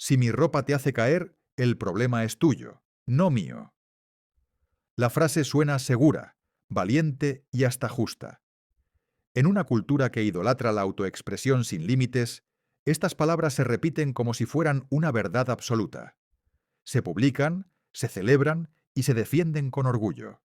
Si mi ropa te hace caer, el problema es tuyo, no mío. La frase suena segura, valiente y hasta justa. En una cultura que idolatra la autoexpresión sin límites, estas palabras se repiten como si fueran una verdad absoluta. Se publican, se celebran y se defienden con orgullo.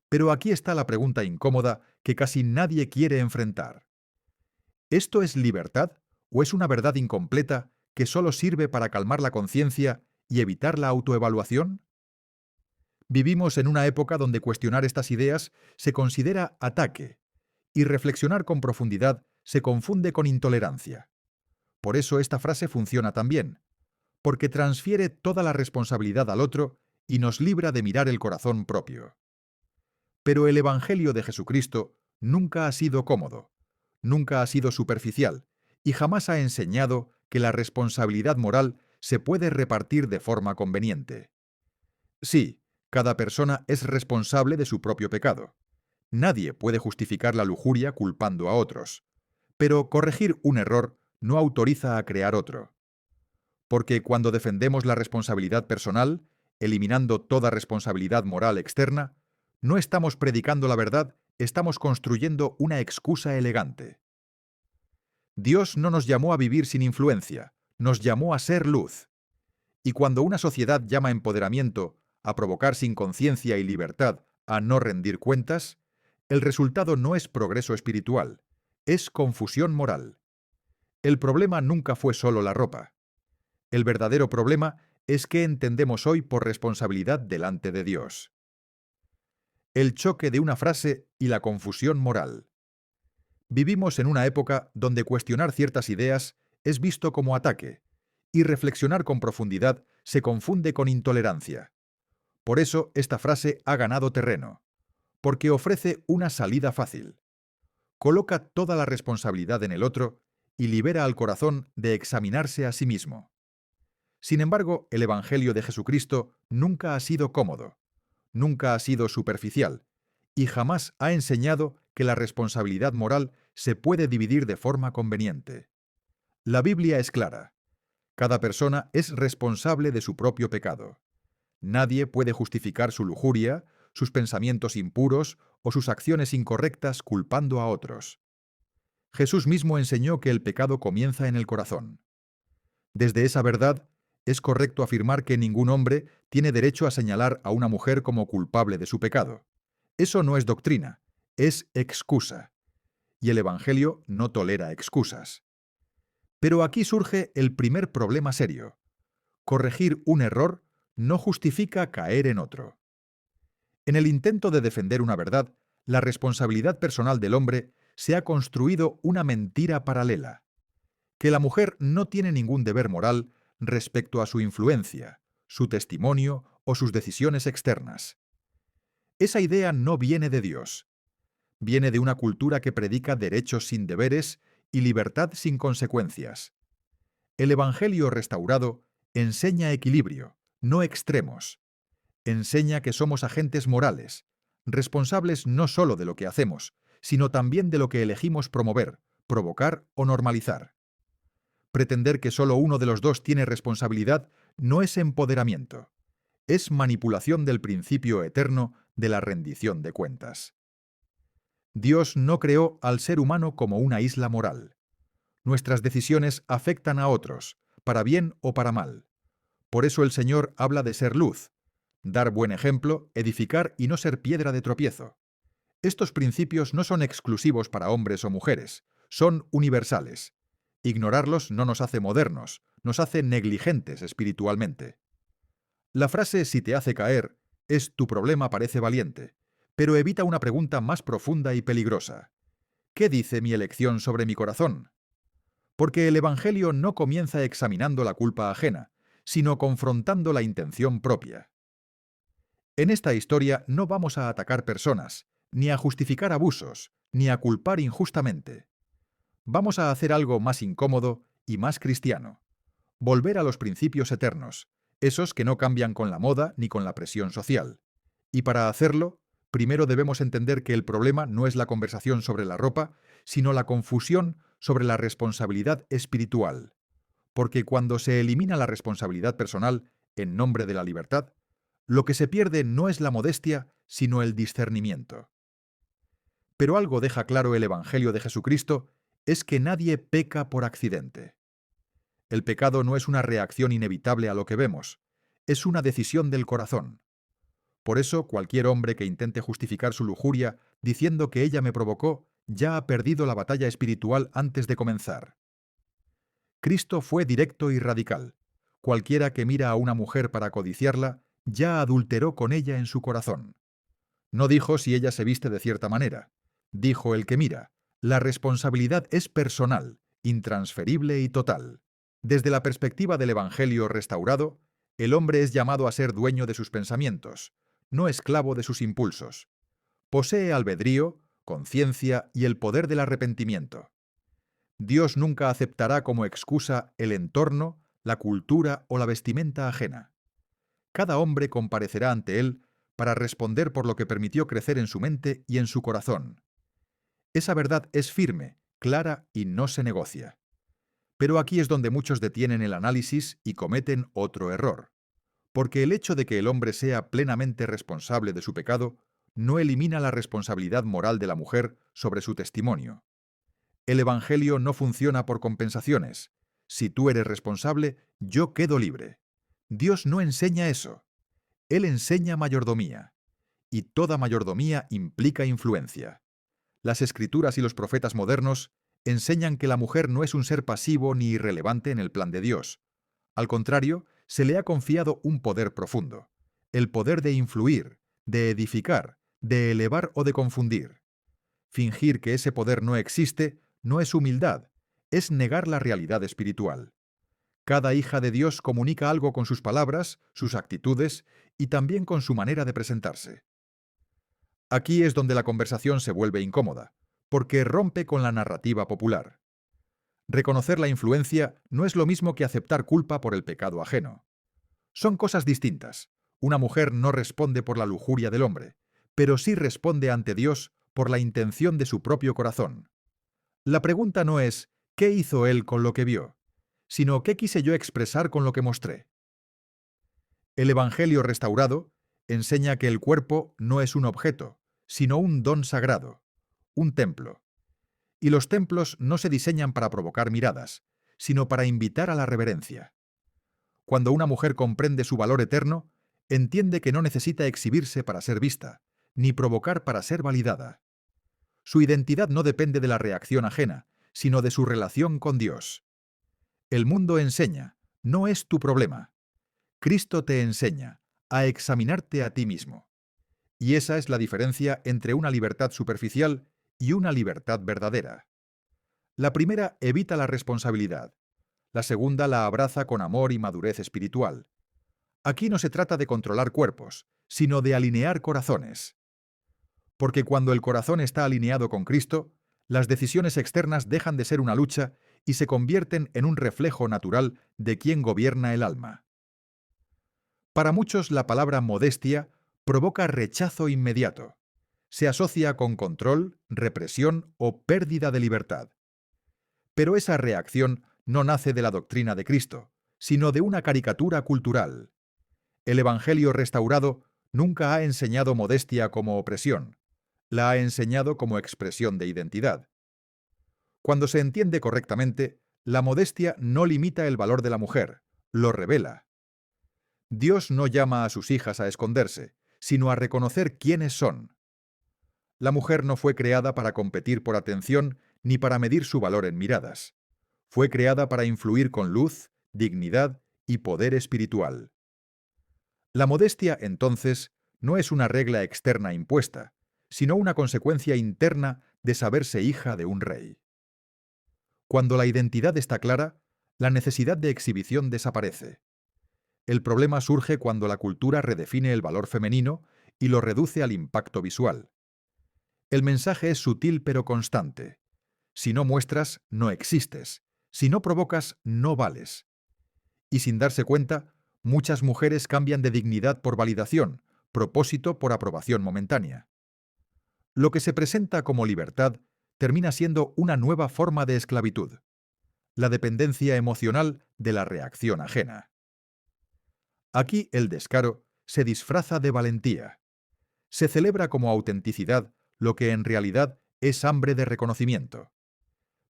Pero aquí está la pregunta incómoda que casi nadie quiere enfrentar. ¿Esto es libertad o es una verdad incompleta que solo sirve para calmar la conciencia y evitar la autoevaluación? Vivimos en una época donde cuestionar estas ideas se considera ataque y reflexionar con profundidad se confunde con intolerancia. Por eso esta frase funciona tan bien, porque transfiere toda la responsabilidad al otro y nos libra de mirar el corazón propio. Pero el Evangelio de Jesucristo nunca ha sido cómodo, nunca ha sido superficial y jamás ha enseñado que la responsabilidad moral se puede repartir de forma conveniente. Sí, cada persona es responsable de su propio pecado. Nadie puede justificar la lujuria culpando a otros. Pero corregir un error no autoriza a crear otro. Porque cuando defendemos la responsabilidad personal, eliminando toda responsabilidad moral externa, no estamos predicando la verdad, estamos construyendo una excusa elegante. Dios no nos llamó a vivir sin influencia, nos llamó a ser luz. Y cuando una sociedad llama empoderamiento a provocar sin conciencia y libertad a no rendir cuentas, el resultado no es progreso espiritual, es confusión moral. El problema nunca fue solo la ropa. El verdadero problema es qué entendemos hoy por responsabilidad delante de Dios. El choque de una frase y la confusión moral. Vivimos en una época donde cuestionar ciertas ideas es visto como ataque, y reflexionar con profundidad se confunde con intolerancia. Por eso esta frase ha ganado terreno, porque ofrece una salida fácil. Coloca toda la responsabilidad en el otro y libera al corazón de examinarse a sí mismo. Sin embargo, el Evangelio de Jesucristo nunca ha sido cómodo, nunca ha sido superficial, y jamás ha enseñado que la responsabilidad moral se puede dividir de forma conveniente. La Biblia es clara. Cada persona es responsable de su propio pecado. Nadie puede justificar su lujuria, sus pensamientos impuros o sus acciones incorrectas culpando a otros. Jesús mismo enseñó que el pecado comienza en el corazón. Desde esa verdad, es correcto afirmar que ningún hombre tiene derecho a señalar a una mujer como culpable de su pecado. Eso no es doctrina, es excusa. Y el Evangelio no tolera excusas. Pero aquí surge el primer problema serio. Corregir un error no justifica caer en otro. En el intento de defender una verdad, la responsabilidad personal del hombre se ha construido una mentira paralela. Que la mujer no tiene ningún deber moral respecto a su influencia, su testimonio o sus decisiones externas. Esa idea no viene de Dios. Viene de una cultura que predica derechos sin deberes y libertad sin consecuencias. El Evangelio restaurado enseña equilibrio, no extremos. Enseña que somos agentes morales, responsables no solo de lo que hacemos, sino también de lo que elegimos promover, provocar o normalizar. Pretender que solo uno de los dos tiene responsabilidad no es empoderamiento, es manipulación del principio eterno de la rendición de cuentas. Dios no creó al ser humano como una isla moral. Nuestras decisiones afectan a otros, para bien o para mal. Por eso el Señor habla de ser luz, dar buen ejemplo, edificar y no ser piedra de tropiezo. Estos principios no son exclusivos para hombres o mujeres, son universales. Ignorarlos no nos hace modernos, nos hace negligentes espiritualmente. La frase "si te hace caer" es "tu problema parece valiente", pero evita una pregunta más profunda y peligrosa. ¿Qué dice mi elección sobre mi corazón? Porque el Evangelio no comienza examinando la culpa ajena, sino confrontando la intención propia. En esta historia no vamos a atacar personas, ni a justificar abusos, ni a culpar injustamente. Vamos a hacer algo más incómodo y más cristiano. Volver a los principios eternos, esos que no cambian con la moda ni con la presión social. Y para hacerlo, primero debemos entender que el problema no es la conversación sobre la ropa, sino la confusión sobre la responsabilidad espiritual. porque cuando se elimina la responsabilidad personal en nombre de la libertad, lo que se pierde no es la modestia, sino el discernimiento. Pero algo deja claro el Evangelio de Jesucristo, es que nadie peca por accidente. El pecado no es una reacción inevitable a lo que vemos, es una decisión del corazón. Por eso, cualquier hombre que intente justificar su lujuria diciendo que ella me provocó, ya ha perdido la batalla espiritual antes de comenzar. Cristo fue directo y radical. Cualquiera que mira a una mujer para codiciarla, ya adulteró con ella en su corazón. No dijo si ella se viste de cierta manera. Dijo el que mira, la responsabilidad es personal, intransferible y total. Desde la perspectiva del Evangelio restaurado, el hombre es llamado a ser dueño de sus pensamientos, no esclavo de sus impulsos. Posee albedrío, conciencia y el poder del arrepentimiento. Dios nunca aceptará como excusa el entorno, la cultura o la vestimenta ajena. Cada hombre comparecerá ante él para responder por lo que permitió crecer en su mente y en su corazón. Esa verdad es firme, clara y no se negocia. Pero aquí es donde muchos detienen el análisis y cometen otro error. Porque el hecho de que el hombre sea plenamente responsable de su pecado no elimina la responsabilidad moral de la mujer sobre su testimonio. El Evangelio no funciona por compensaciones. Si tú eres responsable, yo quedo libre. Dios no enseña eso. Él enseña mayordomía. Y toda mayordomía implica influencia. Las Escrituras y los profetas modernos enseñan que la mujer no es un ser pasivo ni irrelevante en el plan de Dios. Al contrario, se le ha confiado un poder profundo, el poder de influir, de edificar, de elevar o de confundir. Fingir que ese poder no existe no es humildad, es negar la realidad espiritual. Cada hija de Dios comunica algo con sus palabras, sus actitudes y también con su manera de presentarse. Aquí es donde la conversación se vuelve incómoda, porque rompe con la narrativa popular. Reconocer la influencia no es lo mismo que aceptar culpa por el pecado ajeno. Son cosas distintas. Una mujer no responde por la lujuria del hombre, pero sí responde ante Dios por la intención de su propio corazón. La pregunta no es ¿qué hizo él con lo que vio?, sino ¿qué quise yo expresar con lo que mostré? El Evangelio restaurado enseña que el cuerpo no es un objeto, sino un don sagrado, un templo. Y los templos no se diseñan para provocar miradas, sino para invitar a la reverencia. Cuando una mujer comprende su valor eterno, entiende que no necesita exhibirse para ser vista, ni provocar para ser validada. Su identidad no depende de la reacción ajena, sino de su relación con Dios. El mundo enseña, no es tu problema. Cristo te enseña a examinarte a ti mismo. Y esa es la diferencia entre una libertad superficial y una libertad verdadera. La primera evita la responsabilidad. La segunda la abraza con amor y madurez espiritual. Aquí no se trata de controlar cuerpos, sino de alinear corazones. Porque cuando el corazón está alineado con Cristo, las decisiones externas dejan de ser una lucha y se convierten en un reflejo natural de quien gobierna el alma. Para muchos la palabra modestia provoca rechazo inmediato. Se asocia con control, represión o pérdida de libertad. Pero esa reacción no nace de la doctrina de Cristo, sino de una caricatura cultural. El Evangelio restaurado nunca ha enseñado modestia como opresión, la ha enseñado como expresión de identidad. Cuando se entiende correctamente, la modestia no limita el valor de la mujer, lo revela. Dios no llama a sus hijas a esconderse, sino a reconocer quiénes son. La mujer no fue creada para competir por atención ni para medir su valor en miradas. Fue creada para influir con luz, dignidad y poder espiritual. La modestia, entonces, no es una regla externa impuesta, sino una consecuencia interna de saberse hija de un rey. Cuando la identidad está clara, la necesidad de exhibición desaparece. El problema surge cuando la cultura redefine el valor femenino y lo reduce al impacto visual. El mensaje es sutil pero constante. Si no muestras, no existes. Si no provocas, no vales. Y sin darse cuenta, muchas mujeres cambian de dignidad por validación, propósito por aprobación momentánea. Lo que se presenta como libertad termina siendo una nueva forma de esclavitud. la dependencia emocional de la reacción ajena. Aquí el descaro se disfraza de valentía. Se celebra como autenticidad lo que en realidad es hambre de reconocimiento.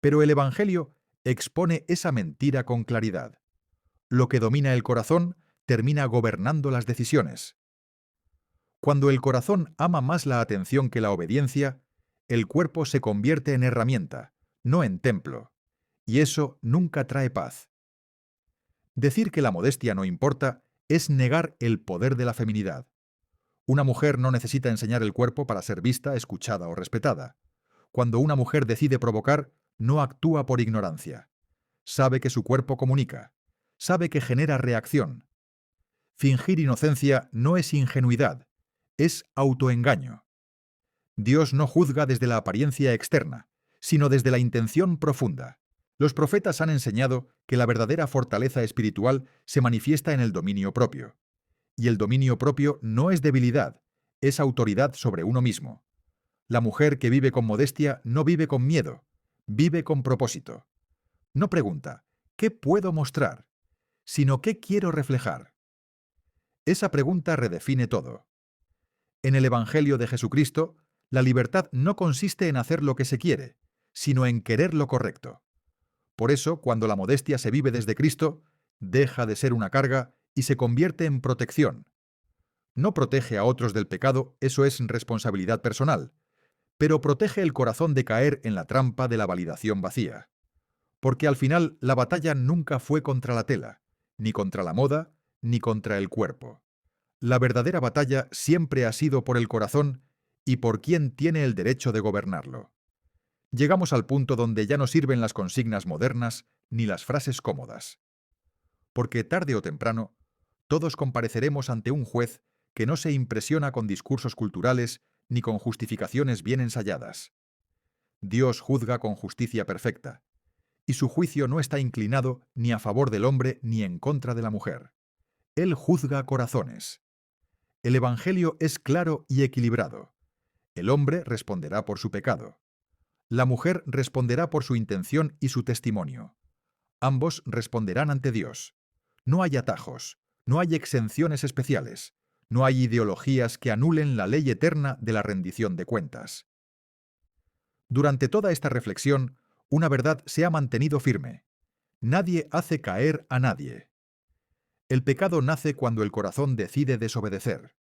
Pero el Evangelio expone esa mentira con claridad. Lo que domina el corazón termina gobernando las decisiones. Cuando el corazón ama más la atención que la obediencia, el cuerpo se convierte en herramienta, no en templo, y eso nunca trae paz. Decir que la modestia no importa es negar el poder de la feminidad. Una mujer no necesita enseñar el cuerpo para ser vista, escuchada o respetada. Cuando una mujer decide provocar, no actúa por ignorancia. Sabe que su cuerpo comunica. Sabe que genera reacción. Fingir inocencia no es ingenuidad, es autoengaño. Dios no juzga desde la apariencia externa, sino desde la intención profunda. Los profetas han enseñado que la verdadera fortaleza espiritual se manifiesta en el dominio propio. Y el dominio propio no es debilidad, es autoridad sobre uno mismo. La mujer que vive con modestia no vive con miedo, vive con propósito. No pregunta, ¿qué puedo mostrar?, sino ¿qué quiero reflejar? Esa pregunta redefine todo. En el Evangelio de Jesucristo, la libertad no consiste en hacer lo que se quiere, sino en querer lo correcto. Por eso, cuando la modestia se vive desde Cristo, deja de ser una carga y se convierte en protección. No protege a otros del pecado, eso es responsabilidad personal, pero protege el corazón de caer en la trampa de la validación vacía. Porque al final la batalla nunca fue contra la tela, ni contra la moda, ni contra el cuerpo. La verdadera batalla siempre ha sido por el corazón y por quien tiene el derecho de gobernarlo. Llegamos al punto donde ya no sirven las consignas modernas ni las frases cómodas. Porque tarde o temprano, todos compareceremos ante un juez que no se impresiona con discursos culturales ni con justificaciones bien ensayadas. Dios juzga con justicia perfecta, y su juicio no está inclinado ni a favor del hombre ni en contra de la mujer. Él juzga corazones. El Evangelio es claro y equilibrado. El hombre responderá por su pecado. La mujer responderá por su intención y su testimonio. Ambos responderán ante Dios. No hay atajos, no hay exenciones especiales, no hay ideologías que anulen la ley eterna de la rendición de cuentas. Durante toda esta reflexión, una verdad se ha mantenido firme. Nadie hace caer a nadie. El pecado nace cuando el corazón decide desobedecer.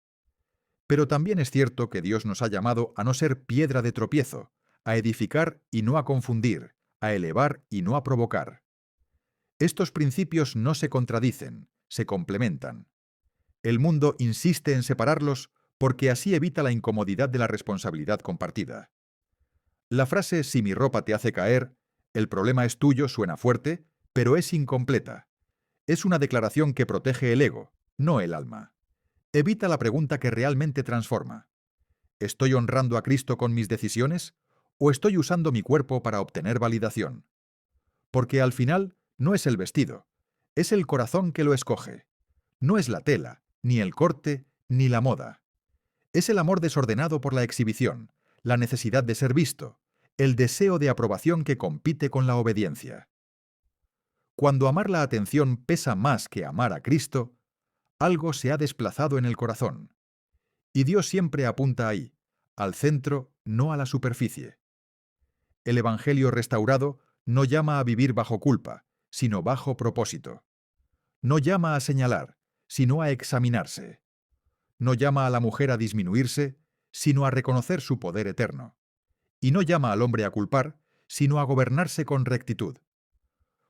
Pero también es cierto que Dios nos ha llamado a no ser piedra de tropiezo, a edificar y no a confundir, a elevar y no a provocar. Estos principios no se contradicen, se complementan. El mundo insiste en separarlos porque así evita la incomodidad de la responsabilidad compartida. La frase «si mi ropa te hace caer», el problema es tuyo suena fuerte, pero es incompleta. Es una declaración que protege el ego, no el alma. Evita la pregunta que realmente transforma. ¿Estoy honrando a Cristo con mis decisiones o estoy usando mi cuerpo para obtener validación? Porque al final no es el vestido, es el corazón que lo escoge. No es la tela, ni el corte, ni la moda. Es el amor desordenado por la exhibición, la necesidad de ser visto, el deseo de aprobación que compite con la obediencia. Cuando amar la atención pesa más que amar a Cristo, algo se ha desplazado en el corazón. Y Dios siempre apunta ahí, al centro, no a la superficie. El Evangelio restaurado no llama a vivir bajo culpa, sino bajo propósito. No llama a señalar, sino a examinarse. No llama a la mujer a disminuirse, sino a reconocer su poder eterno. Y no llama al hombre a culpar, sino a gobernarse con rectitud.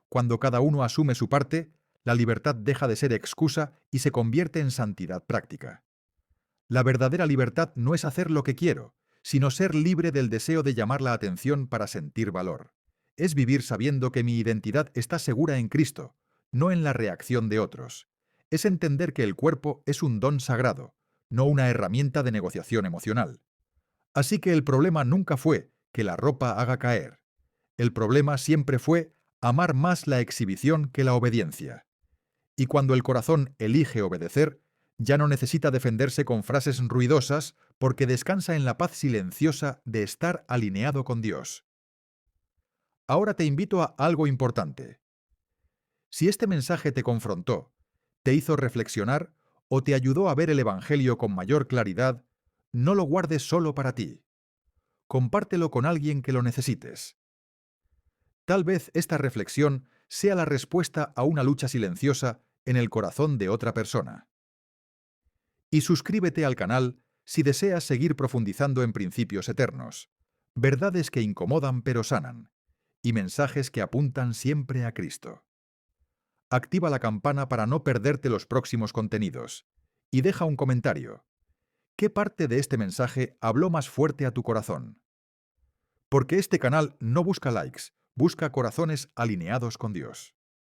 Cuando cada uno asume su parte, la libertad deja de ser excusa y se convierte en santidad práctica. La verdadera libertad no es hacer lo que quiero, sino ser libre del deseo de llamar la atención para sentir valor. Es vivir sabiendo que mi identidad está segura en Cristo, no en la reacción de otros. Es entender que el cuerpo es un don sagrado, no una herramienta de negociación emocional. Así que el problema nunca fue que la ropa haga caer. El problema siempre fue amar más la exhibición que la obediencia. Y cuando el corazón elige obedecer, ya no necesita defenderse con frases ruidosas porque descansa en la paz silenciosa de estar alineado con Dios. Ahora te invito a algo importante. Si este mensaje te confrontó, te hizo reflexionar o te ayudó a ver el Evangelio con mayor claridad, no lo guardes solo para ti. Compártelo con alguien que lo necesites. Tal vez esta reflexión sea la respuesta a una lucha silenciosa en el corazón de otra persona. Y suscríbete al canal si deseas seguir profundizando en principios eternos, verdades que incomodan pero sanan, y mensajes que apuntan siempre a Cristo. Activa la campana para no perderte los próximos contenidos. Y deja un comentario. ¿Qué parte de este mensaje habló más fuerte a tu corazón? Porque este canal no busca likes, busca corazones alineados con Dios.